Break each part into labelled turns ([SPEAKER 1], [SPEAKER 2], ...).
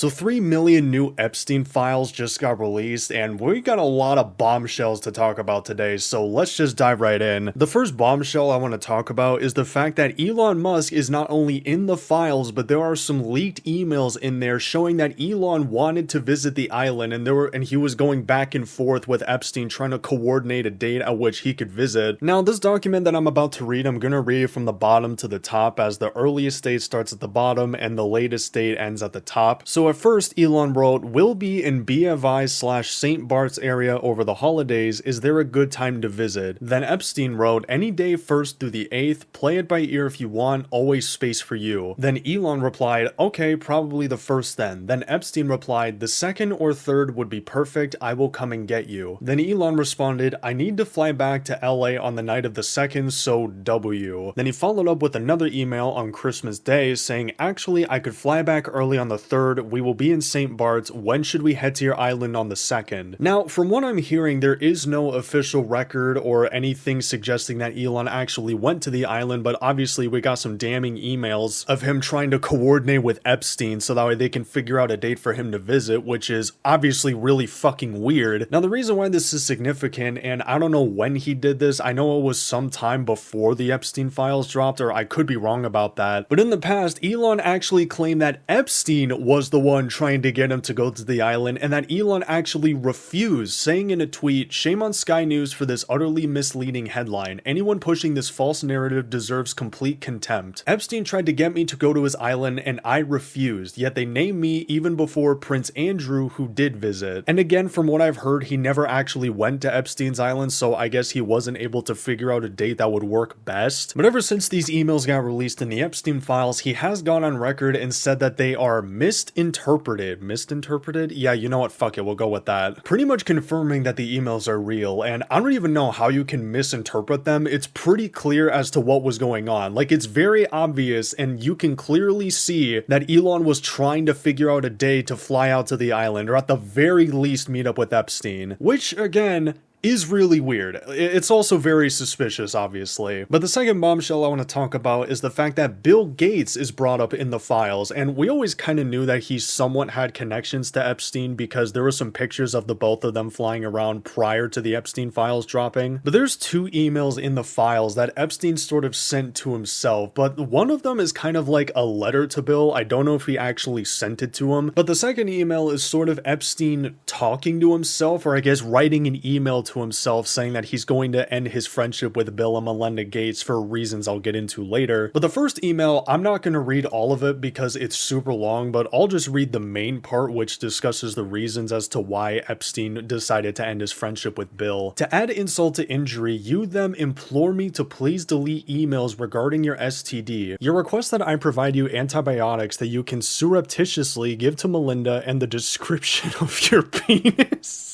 [SPEAKER 1] So 3 million new Epstein files just got released, and we got a lot of bombshells to talk about today, so let's just dive right in. The first bombshell I want to talk about is the fact that Elon Musk is not only in the files, but there are some leaked emails in there showing that Elon wanted to visit the island, and he was going back and forth with Epstein trying to coordinate a date at which he could visit. Now, this document that I'm about to read, I'm gonna read it from the bottom to the top, as the earliest date starts at the bottom and the latest date ends at the top. So at first, Elon wrote, "Will be in BFI/St. Bart's area over the holidays. Is there a good time to visit?" Then Epstein wrote, "Any day 1st through the 8th. Play it by ear if you want. Always space for you." Then Elon replied, "Okay, probably the 1st then." Then Epstein replied, "The 2nd or 3rd would be perfect. I will come and get you." Then Elon responded, "I need to fly back to LA on the night of the 2nd, so W." Then he followed up with another email on Christmas Day saying, "Actually, I could fly back early on the 3rd. We will be in St. Bart's. When should we head to your island on the 2nd?" Now, from what I'm hearing, there is no official record or anything suggesting that Elon actually went to the island, but obviously we got some damning emails of him trying to coordinate with Epstein so that way they can figure out a date for him to visit, which is obviously really fucking weird. Now, the reason why this is significant, and I don't know when he did this, I know it was sometime before the Epstein files dropped, or I could be wrong about that, but in the past, Elon actually claimed that Epstein was the one trying to get him to go to the island, and that Elon actually refused, saying in a tweet, "Shame on Sky News for this utterly misleading headline. Anyone pushing this false narrative deserves complete contempt. Epstein tried to get me to go to his island and I refused, yet they named me even before Prince Andrew, who did visit." And again, from what I've heard, he never actually went to Epstein's island, so I guess he wasn't able to figure out a date that would work best. But ever since these emails got released in the Epstein files, he has gone on record and said that they are misinterpreted. Misinterpreted? Yeah, you know what, fuck it, we'll go with that. Pretty much confirming that the emails are real, and I don't even know how you can misinterpret them. It's pretty clear as to what was going on. Like, it's very obvious, and you can clearly see that Elon was trying to figure out a day to fly out to the island, or at the very least meet up with Epstein. Which, again, is really weird. It's also very suspicious, obviously. But the second bombshell I want to talk about is the fact that Bill Gates is brought up in the files, and we always kind of knew that he somewhat had connections to Epstein because there were some pictures of the both of them flying around prior to the Epstein files dropping. But there's 2 emails in the files that Epstein sort of sent to himself, but one of them is kind of like a letter to Bill. I don't know if he actually sent it to him, but the second email is sort of Epstein talking to himself, or I guess writing an email to himself saying that he's going to end his friendship with Bill and Melinda Gates for reasons I'll get into later. But the first email, I'm not going to read all of it because it's super long, but I'll just read the main part, which discusses the reasons as to why Epstein decided to end his friendship with Bill. "To add insult to injury, you them implore me to please delete emails regarding your STD. You request that I provide you antibiotics that you can surreptitiously give to Melinda and the description of your penis."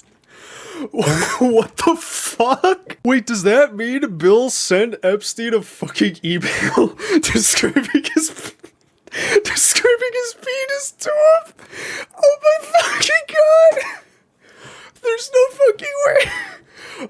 [SPEAKER 1] What the fuck? Wait, does that mean Bill sent Epstein a fucking email describing his penis to him? Oh my fucking god! There's no fucking way!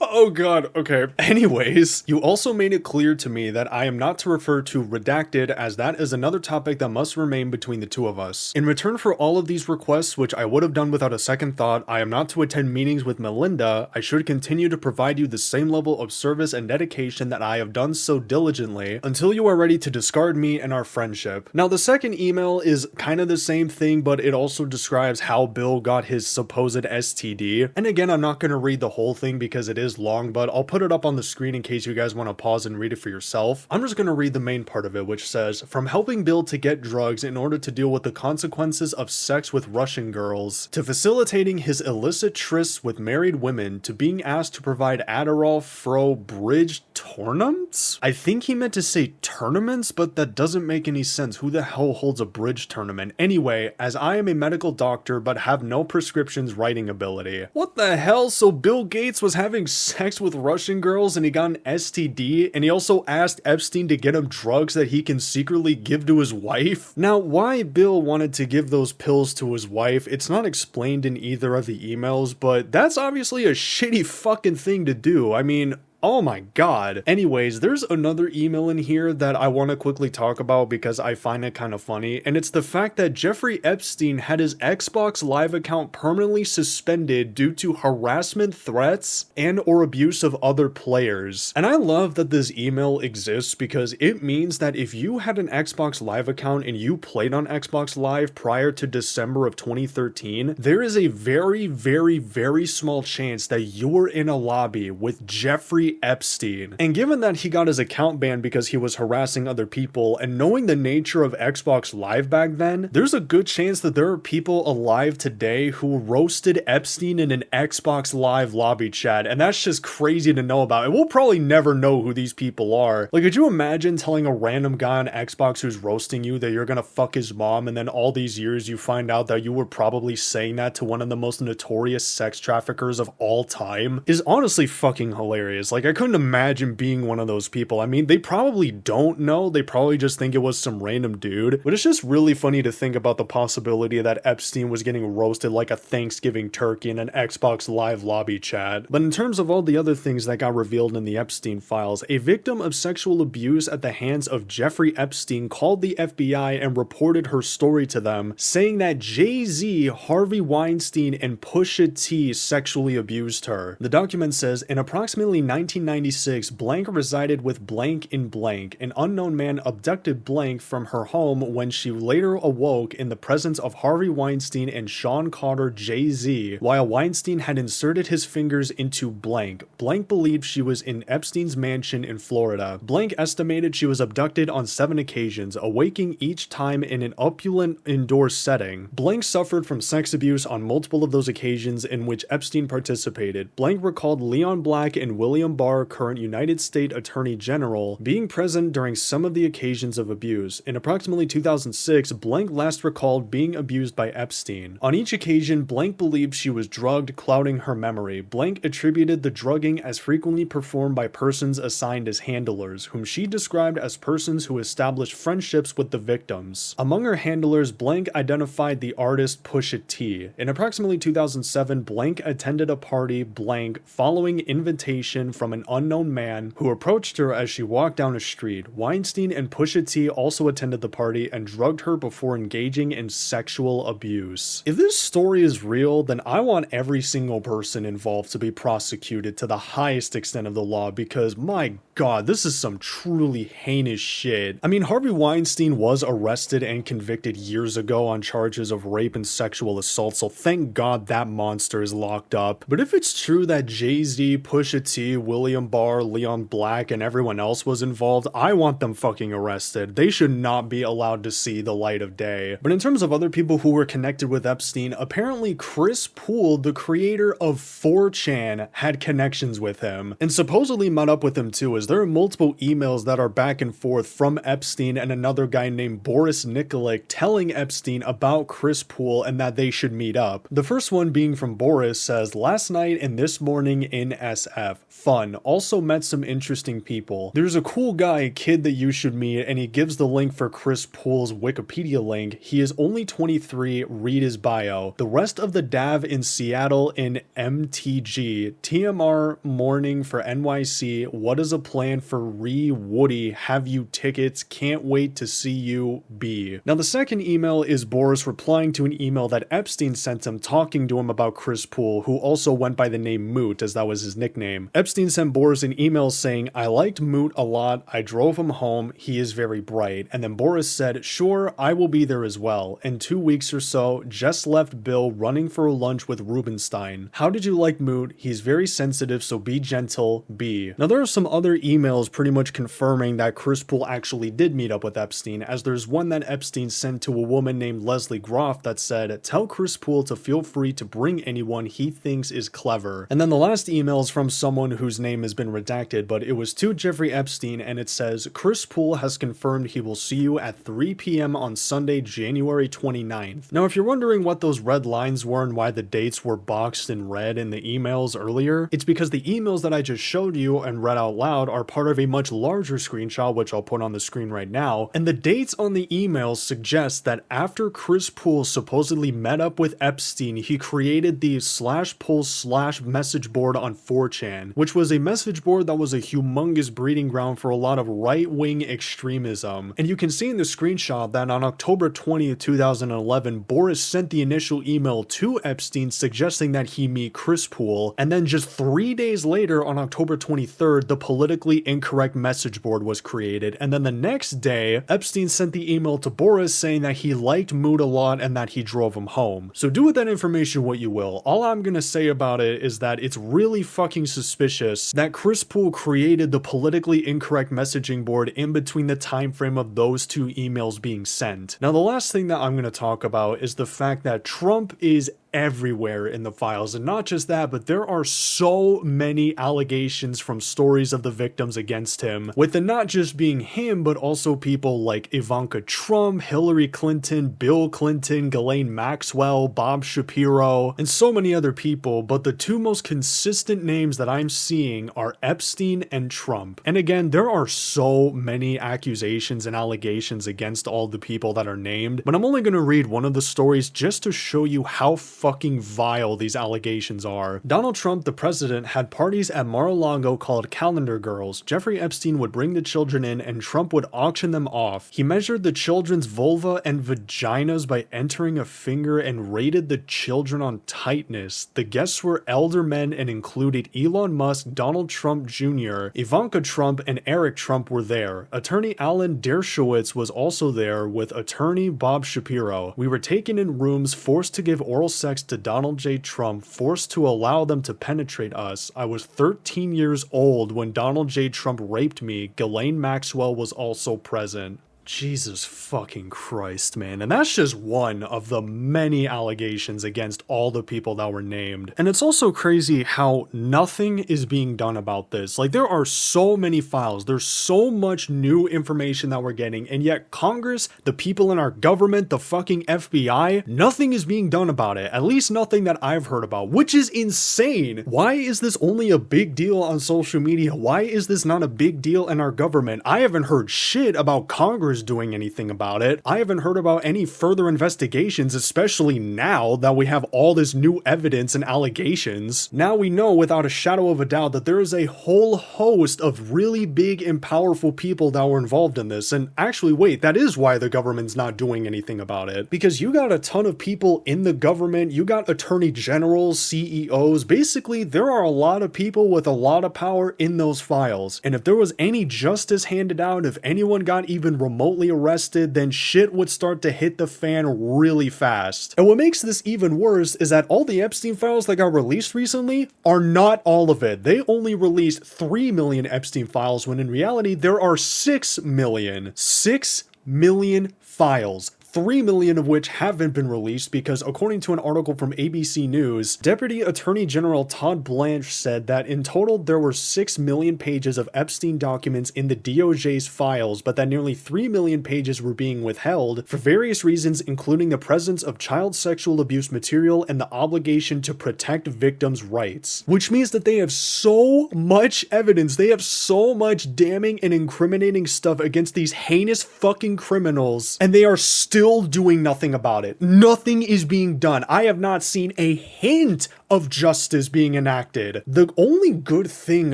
[SPEAKER 1] Oh god, okay. Anyways, you also made it clear to me that I am not to refer to redacted, as that is another topic that must remain between the two of us. In return for all of these requests, which I would have done without a second thought, I am not to attend meetings with Melinda. I should continue to provide you the same level of service and dedication that I have done so diligently until you are ready to discard me and our friendship. Now, the second email is kind of the same thing, but it also describes how Bill got his supposed STD. And again, I'm not going to read the whole thing because it is long, but I'll put it up on the screen in case you guys want to pause and read it for yourself. I'm just going to read the main part of it, which says, "From helping Bill to get drugs in order to deal with the consequences of sex with Russian girls, to facilitating his illicit trysts with married women, to being asked to provide Adderall fro bridge tournaments?" I think he meant to say tournaments, but that doesn't make any sense. Who the hell holds a bridge tournament? Anyway, as I am a medical doctor but have no prescriptions writing ability. What the hell? So Bill Gates was having sex with Russian girls and he got an STD, and he also asked Epstein to get him drugs that he can secretly give to his wife? Now, why Bill wanted to give those pills to his wife, it's not explained in either of the emails, but that's obviously a shitty fucking thing to do. I mean, Oh my god. Anyways, there's another email in here that I want to quickly talk about because I find it kind of funny, and it's the fact that Jeffrey Epstein had his Xbox Live account permanently suspended due to harassment threats and or abuse of other players. And I love that this email exists because it means that if you had an Xbox Live account and you played on Xbox Live prior to December of 2013, there is a very, very, very small chance that you're in a lobby with Jeffrey Epstein. And given that he got his account banned because he was harassing other people, and knowing the nature of Xbox Live back then, there's a good chance that there are people alive today who roasted Epstein in an Xbox Live lobby chat, and that's just crazy to know about. And we'll probably never know who these people are. Like, could you imagine telling a random guy on Xbox who's roasting you that you're gonna fuck his mom, and then all these years you find out that you were probably saying that to one of the most notorious sex traffickers of all time? Is honestly fucking hilarious. Like, I couldn't imagine being one of those people. I mean, they probably don't know. They probably just think it was some random dude. But it's just really funny to think about the possibility that Epstein was getting roasted like a Thanksgiving turkey in an Xbox Live lobby chat. But in terms of all the other things that got revealed in the Epstein files, a victim of sexual abuse at the hands of Jeffrey Epstein called the FBI and reported her story to them, saying that Jay-Z, Harvey Weinstein, and Pusha T sexually abused her. The document says, in approximately 1996, blank resided with blank in blank. An unknown man abducted blank from her home when she later awoke in the presence of Harvey Weinstein and Sean Carter Jay-Z, while Weinstein had inserted his fingers into blank. Blank believed she was in Epstein's mansion in Florida. Blank estimated she was abducted on 7 occasions, awaking each time in an opulent indoor setting. Blank suffered from sex abuse on multiple of those occasions in which Epstein participated. Blank recalled Leon Black and William Barr, current United States Attorney General, being present during some of the occasions of abuse. In approximately 2006, Blank last recalled being abused by Epstein. On each occasion, Blank believed she was drugged, clouding her memory. Blank attributed the drugging as frequently performed by persons assigned as handlers, whom she described as persons who established friendships with the victims. Among her handlers, Blank identified the artist Pusha T. In approximately 2007, Blank attended a party blank following invitation from an unknown man who approached her as she walked down a street. Weinstein and Pusha T also attended the party and drugged her before engaging in sexual abuse. If this story is real, then I want every single person involved to be prosecuted to the highest extent of the law because, my god, this is some truly heinous shit. I mean, Harvey Weinstein was arrested and convicted years ago on charges of rape and sexual assault, so thank god that monster is locked up. But if it's true that Jay-Z, Pusha T, William Barr, Leon Black, and everyone else was involved, I want them fucking arrested. They should not be allowed to see the light of day. But in terms of other people who were connected with Epstein, apparently Chris Poole, the creator of 4chan, had connections with him, and supposedly met up with him too, as there are multiple emails that are back and forth from Epstein and another guy named Boris Nikolic telling Epstein about Chris Poole and that they should meet up. The first one being from Boris says, last night and this morning in SF. Fun. Also met some interesting people. There's a cool guy, kid that you should meet, and he gives the link for Chris Poole's Wikipedia link. He is only 23, read his bio. The rest of the DAV in Seattle in MTG. TMR morning for NYC. What is a plan for Woody? Have you tickets? Can't wait to see you. B. Now the second email is Boris replying to an email that Epstein sent him talking to him about Chris Poole, who also went by the name Moot, as that was his nickname. Epstein sent Boris an email saying, I liked Moot a lot, I drove him home, he is very bright. And then Boris said, sure, I will be there as well. In 2 weeks or so, just left Bill running for a lunch with Rubenstein. How did you like Moot? He's very sensitive, so be gentle. B. Now there are some other emails pretty much confirming that Chris Poole actually did meet up with Epstein, as there's one that Epstein sent to a woman named Leslie Groff that said, tell Chris Poole to feel free to bring anyone he thinks is clever. And then the last email is from someone whose name has been redacted, but it was to Jeffrey Epstein, and it says, Chris Poole has confirmed he will see you at 3 p.m. on Sunday, January 29th. Now, if you're wondering what those red lines were and why the dates were boxed in red in the emails earlier, it's because the emails that I just showed you and read out loud are are part of a much larger screenshot, which I'll put on the screen right now, and the dates on the emails suggest that after Chris Poole supposedly met up with Epstein, he created the /pool/message board on 4chan, which was a message board that was a humongous breeding ground for a lot of right-wing extremism. And you can see in the screenshot that on October 20th, 2011, Boris sent the initial email to Epstein suggesting that he meet Chris Poole, and then just 3 days later, on October 23rd, the politically incorrect message board was created, and then the next day, Epstein sent the email to Boris saying that he liked Mood a lot and that he drove him home. So do with that information what you will. All I'm gonna say about it is that it's really fucking suspicious that Chris Poole created the politically incorrect messaging board in between the time frame of those two emails being sent. Now, the last thing that I'm gonna talk about is the fact that Trump is everywhere in the files, and not just that, but there are so many allegations from stories of the victims against him, with it not just being him but also people like Ivanka Trump, Hillary Clinton, Bill Clinton, Ghislaine Maxwell, Bob Shapiro, and so many other people. But the two most consistent names that I'm seeing are Epstein and Trump. And again, there are so many accusations and allegations against all the people that are named, but I'm only going to read one of the stories just to show you how fucking vile these allegations are. Donald Trump, the president, had parties at Mar-a-Lago called Calendar Girls. Jeffrey Epstein would bring the children in and Trump would auction them off. He measured the children's vulva and vaginas by entering a finger and rated the children on tightness. The guests were elder men and included Elon Musk, Donald Trump Jr., Ivanka Trump, and Eric Trump were there. Attorney Alan Dershowitz was also there with attorney Bob Shapiro. We were taken in rooms, forced to give oral sex to Donald J. Trump, forced to allow them to penetrate us. I was 13 years old when Donald J. Trump raped me. Ghislaine Maxwell was also present. Jesus fucking Christ, man. And that's just one of the many allegations against all the people that were named. And it's also crazy how nothing is being done about this. Like, there are so many files, there's so much new information that we're getting, and yet Congress, the people in our government, the fucking FBI, nothing is being done about it. At least nothing that I've heard about, which is insane. Why is this only a big deal on social media? Why is this not a big deal in our government? I haven't heard shit about Congress doing anything about it. I haven't heard about any further investigations, especially now that we have all this new evidence and allegations. Now we know without a shadow of a doubt that there is a whole host of really big and powerful people that were involved in this. And actually, wait, that is why the government's not doing anything about it. Because you got a ton of people in the government, you got attorney generals, CEOs, basically there are a lot of people with a lot of power in those files. And if there was any justice handed out, if anyone got even remotely arrested, then shit would start to hit the fan really fast. And what makes this even worse is that all the Epstein files that got released recently are not all of it. They only released 3 million Epstein files when in reality there are 6 million. 6 million files. 3 million of which haven't been released because, according to an article from ABC News, Deputy Attorney General Todd Blanche said that in total there were 6 million pages of Epstein documents in the DOJ's files, but that nearly 3 million pages were being withheld for various reasons, including the presence of child sexual abuse material and the obligation to protect victims' rights. Which means that they have so much evidence, they have so much damning and incriminating stuff against these heinous fucking criminals, and they are still doing nothing about it. Nothing is being done. I have not seen a hint of justice being enacted. The only good thing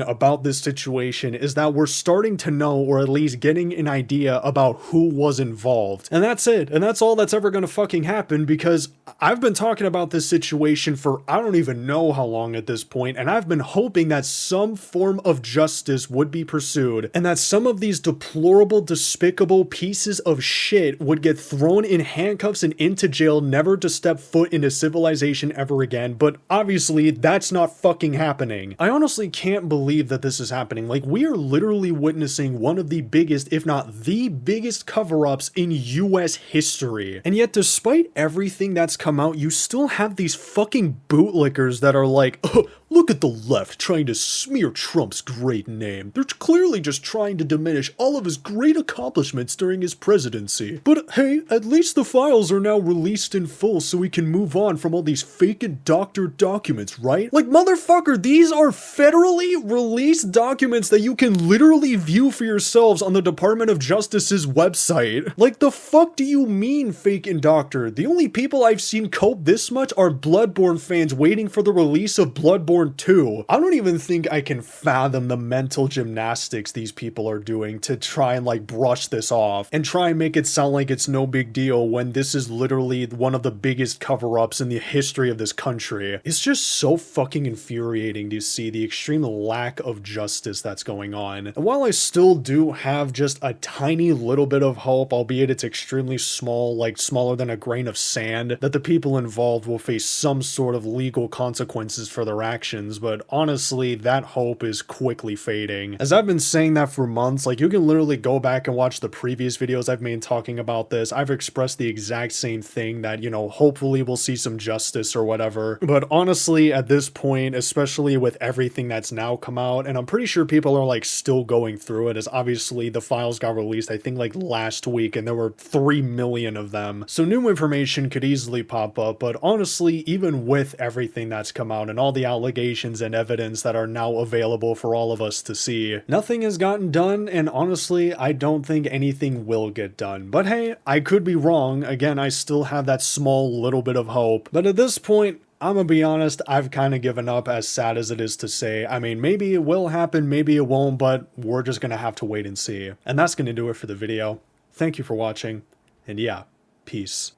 [SPEAKER 1] about this situation is that we're starting to know, or at least getting an idea about who was involved. And that's it. And that's all that's ever gonna fucking happen, because I've been talking about this situation for I don't even know how long at this point, and I've been hoping that some form of justice would be pursued, and that some of these deplorable, despicable pieces of shit would get thrown in handcuffs and into jail, never to step foot into civilization ever again. But obviously that's not fucking happening. I honestly can't believe that this is happening. Like, we are literally witnessing one of the biggest, if not the biggest, cover-ups in US history. And yet, despite everything that's come out, you still have these fucking bootlickers that are like, oh, Look at the left trying to smear Trump's great name. They're clearly just trying to diminish all of his great accomplishments during his presidency. But hey, at least the files are now released in full so we can move on from all these fake and doctored documents, right? Like, motherfucker, these are federally released documents that you can literally view for yourselves on the Department of Justice's website. Like, the fuck do you mean fake and doctored? The only people I've seen cope this much are Bloodborne fans waiting for the release of Bloodborne 2. I don't even think I can fathom the mental gymnastics these people are doing to try and like brush this off and try and make it sound like it's no big deal when this is literally one of the biggest cover-ups in the history of this country. It's just so fucking infuriating to see the extreme lack of justice that's going on. And while I still do have just a tiny little bit of hope, albeit it's extremely small, like smaller than a grain of sand, that the people involved will face some sort of legal consequences for their actions, but honestly, that hope is quickly fading. As I've been saying that for months, like you can literally go back and watch the previous videos I've made talking about this. I've expressed the exact same thing that, you know, hopefully we'll see some justice or whatever. But honestly, at this point, especially with everything that's now come out, and I'm pretty sure people are like still going through it, as obviously the files got released, I think like last week, and there were 3 million of them. So new information could easily pop up, but honestly, even with everything that's come out and all the allegations and evidence that are now available for all of us to see, nothing has gotten done, and honestly, I don't think anything will get done. But hey, I could be wrong. Again, I still have that small little bit of hope. But at this point, I'm gonna be honest, I've kind of given up, as sad as it is to say. I mean, maybe it will happen, maybe it won't, but we're just gonna have to wait and see. And that's gonna do it for the video. Thank you for watching, and yeah, peace.